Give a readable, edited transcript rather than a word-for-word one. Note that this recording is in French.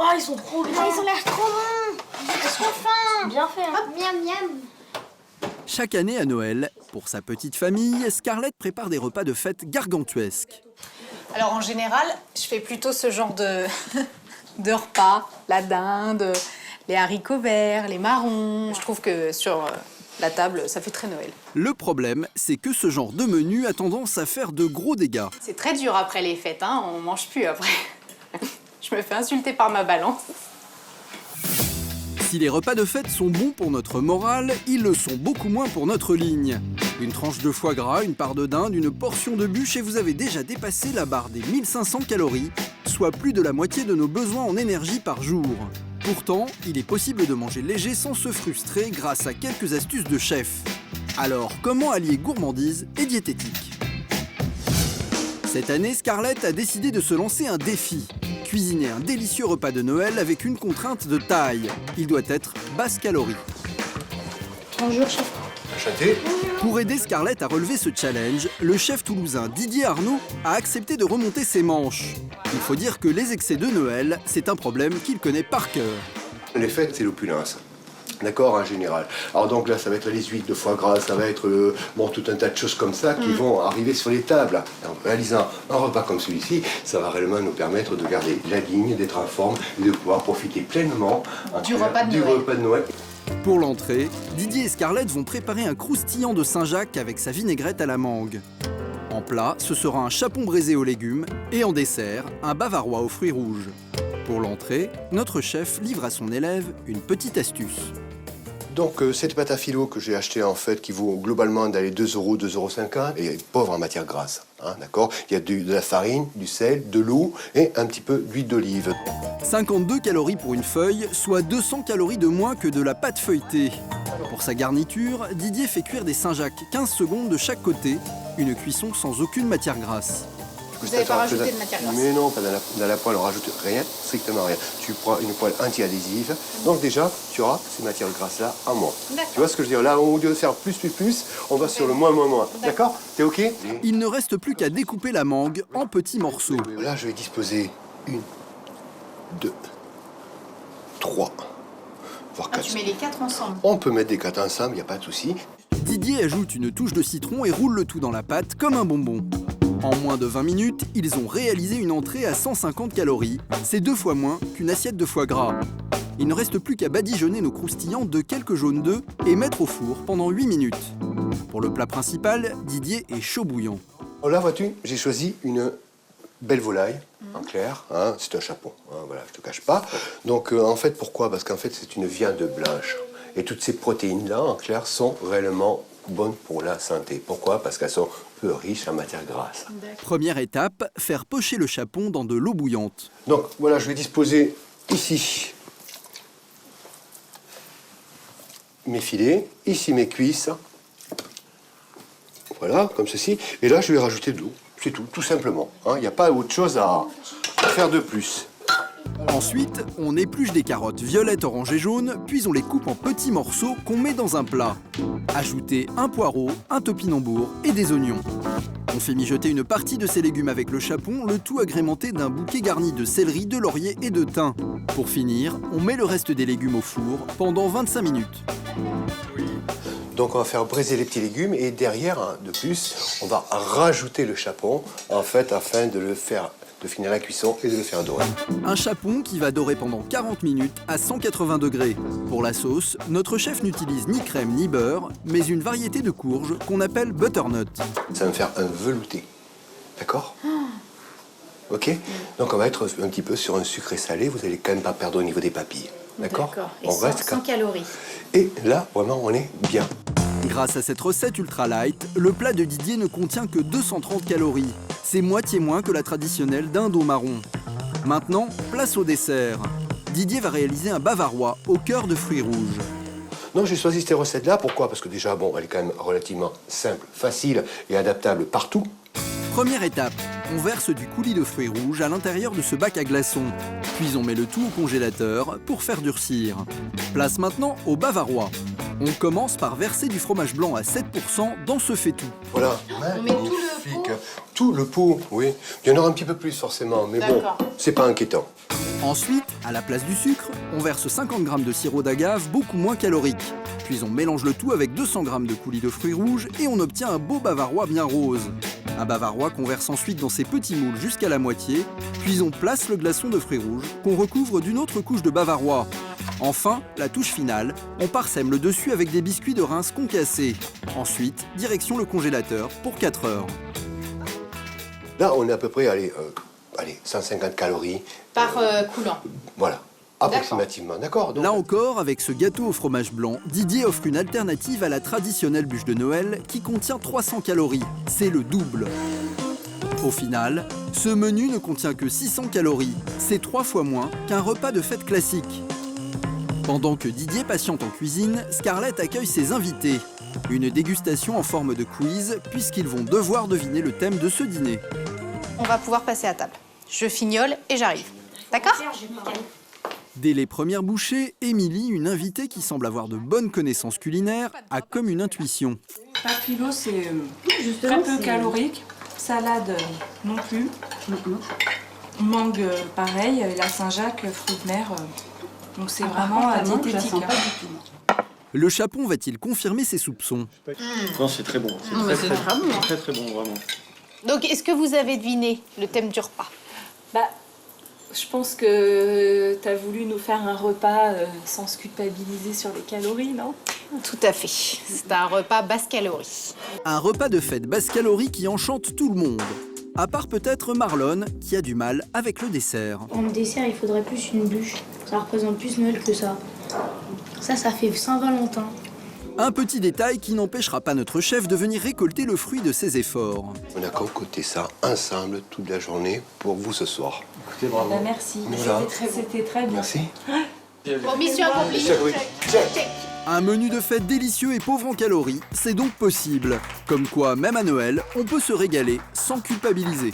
Ouah, ils sont trop bien. Ils ont l'air trop bons. J'ai trop faim. Bien fait, hein. Hop, miam miam. Chaque année à Noël, pour sa petite famille, Scarlett prépare des repas de fête gargantuesques. Alors en général, je fais plutôt ce genre de, de repas. La dinde, les haricots verts, les marrons. Je trouve que sur la table, ça fait très Noël. Le problème, c'est que ce genre de menu a tendance à faire de gros dégâts. C'est très dur après les fêtes, hein. On mange plus après. Je me fais insulter par ma balance. Si les repas de fête sont bons pour notre morale, ils le sont beaucoup moins pour notre ligne. Une tranche de foie gras, une part de dinde, une portion de bûche et vous avez déjà dépassé la barre des 1500 calories, soit plus de la moitié de nos besoins en énergie par jour. Pourtant, il est possible de manger léger sans se frustrer grâce à quelques astuces de chef. Alors, comment allier gourmandise et diététique? Cette année, Scarlett a décidé de se lancer un défi. Cuisiner un délicieux repas de Noël avec une contrainte de taille. Il doit être basse calorie. Bonjour, chef. Enchanté. Pour aider Scarlett à relever ce challenge, le chef toulousain Didier Arnaud a accepté de remonter ses manches. Il faut dire que les excès de Noël, c'est un problème qu'il connaît par cœur. Les fêtes, c'est l'opulence. D'accord, en général. Alors donc là, ça va être les huîtres de foie gras, ça va être bon, tout un tas de choses comme ça qui vont arriver sur les tables. En réalisant un repas comme celui-ci, ça va réellement nous permettre de garder la ligne, d'être en forme et de pouvoir profiter pleinement Du repas de Noël. Pour l'entrée, Didier et Scarlett vont préparer un croustillant de Saint-Jacques avec sa vinaigrette à la mangue. En plat, ce sera un chapon braisé aux légumes et en dessert, un bavarois aux fruits rouges. Pour l'entrée, notre chef livre à son élève une petite astuce. Donc cette pâte à filo que j'ai achetée en fait qui vaut globalement dans les 2 €, 2,50 € et est pauvre en matière grasse, hein, d'accord. Il y a de la farine, du sel, de l'eau et un petit peu d'huile d'olive. 52 calories pour une feuille, soit 200 calories de moins que de la pâte feuilletée. Pour sa garniture, Didier fait cuire des Saint-Jacques 15 secondes de chaque côté, une cuisson sans aucune matière grasse. Vous n'avez pas rajouté de matière grasse? Mais non, pas dans la poêle, on rajoute rien, strictement rien. Tu prends une poêle anti-adhésive, donc déjà, tu auras ces matières grasses-là en moins. Tu vois ce que je veux dire? Là, au lieu de faire plus, on va sur le moins. D'accord? T'es OK? Il ne reste plus qu'à découper la mangue en petits morceaux. Là, je vais disposer 1, 2, 3, voire 4. Tu mets les 4 ensemble? On peut mettre des 4 ensemble, il n'y a pas de souci. Didier ajoute une touche de citron et roule le tout dans la pâte comme un bonbon. En moins de 20 minutes, ils ont réalisé une entrée à 150 calories. C'est 2 fois moins qu'une assiette de foie gras. Il ne reste plus qu'à badigeonner nos croustillants de quelques jaunes d'œufs et mettre au four pendant 8 minutes. Pour le plat principal, Didier est chaud bouillant. Oh, là, vois-tu, j'ai choisi une belle volaille, en clair. Hein, c'est un chapon, hein, voilà, je te cache pas. Donc, en fait, pourquoi? Parce qu'en fait, c'est une viande blanche. Et toutes ces protéines-là, en clair, sont réellement bonnes pour la santé. Pourquoi? Parce qu'elles sont peu riches en matière grasse. Première étape, faire pocher le chapon dans de l'eau bouillante. Donc, voilà, je vais disposer ici mes filets, ici mes cuisses. Voilà, comme ceci. Et là, je vais rajouter de l'eau. C'est tout simplement. Il n'y a pas autre chose à faire de plus. Ensuite, on épluche des carottes violettes, orange et jaune, puis on les coupe en petits morceaux qu'on met dans un plat. Ajoutez un poireau, un topinambour et des oignons. On fait mijoter une partie de ces légumes avec le chapon, le tout agrémenté d'un bouquet garni de céleri, de laurier et de thym. Pour finir, on met le reste des légumes au four pendant 25 minutes. Donc on va faire braiser les petits légumes et derrière, de plus, on va rajouter le chapon, en fait, afin de finir la cuisson et de le faire dorer. Un chapon qui va dorer pendant 40 minutes à 180 degrés. Pour la sauce, notre chef n'utilise ni crème ni beurre, mais une variété de courge qu'on appelle butternut. Ça va me faire un velouté, d'accord? OK? Donc on va être un petit peu sur un sucré salé, vous allez quand même pas perdre au niveau des papilles, d'accord? Et on reste 100 calories. Et là, vraiment, on est bien. Grâce à cette recette ultra light, le plat de Didier ne contient que 230 calories. C'est moitié moins que la traditionnelle dinde au marron. Maintenant, place au dessert. Didier va réaliser un bavarois au cœur de fruits rouges. Non, j'ai choisi cette recette-là, pourquoi? Parce que déjà, bon, elle est quand même relativement simple, facile et adaptable partout. Première étape, on verse du coulis de fruits rouges à l'intérieur de ce bac à glaçons. Puis on met le tout au congélateur pour faire durcir. Place maintenant au bavarois. On commence par verser du fromage blanc à 7% dans ce fait-tout. Voilà, On met tout le magnifique. Tout le pot, oui. Il y en aura un petit peu plus forcément, mais bon, c'est pas inquiétant. Ensuite, à la place du sucre, on verse 50 g de sirop d'agave beaucoup moins calorique. Puis on mélange le tout avec 200 g de coulis de fruits rouges et on obtient un beau bavarois bien rose. Un bavarois qu'on verse ensuite dans ces petits moules jusqu'à la moitié, puis on place le glaçon de fruits rouges qu'on recouvre d'une autre couche de bavarois. Enfin, la touche finale, on parsème le dessus avec des biscuits de Reims concassés. Ensuite, direction le congélateur pour 4 heures. Là, on est à peu près, allez, 150 calories. Par coulant. Voilà, approximativement, d'accord. Donc, Là encore, avec ce gâteau au fromage blanc, Didier offre une alternative à la traditionnelle bûche de Noël qui contient 300 calories. C'est le double. Au final, ce menu ne contient que 600 calories. C'est 3 fois moins qu'un repas de fête classique. Pendant que Didier patiente en cuisine, Scarlett accueille ses invités. Une dégustation en forme de quiz, puisqu'ils vont devoir deviner le thème de ce dîner. On va pouvoir passer à table. Je fignole et j'arrive. D'accord? Dès les premières bouchées, Émilie, une invitée qui semble avoir de bonnes connaissances culinaires, a comme une intuition. Papillo, c'est très peu calorique. Salade, non plus. Mangue, pareil. Et la Saint-Jacques, fruits de mer. Donc c'est vraiment diététique. Le chapon va-t-il confirmer ses soupçons? Non, c'est très bon. C'est très, très bon, vraiment. Donc, est-ce que vous avez deviné le thème du repas? Bah, je pense que tu as voulu nous faire un repas sans se culpabiliser sur les calories, non? Tout à fait. C'est un repas basse calories. Un repas de fête basse calorie qui enchante tout le monde. À part peut-être Marlon, qui a du mal avec le dessert. En dessert, il faudrait plus une bûche. Ça représente plus Noël que ça. Ça fait Saint-Valentin. Un petit détail qui n'empêchera pas notre chef de venir récolter le fruit de ses efforts. on a concocté ça ensemble toute la journée pour vous ce soir. Écoutez, bravo. Bah, merci. Voilà. C'était très bien. Merci. Bon, mission accomplie. Check. Un menu de fête délicieux et pauvre en calories, c'est donc possible. Comme quoi, même à Noël, on peut se régaler sans culpabiliser.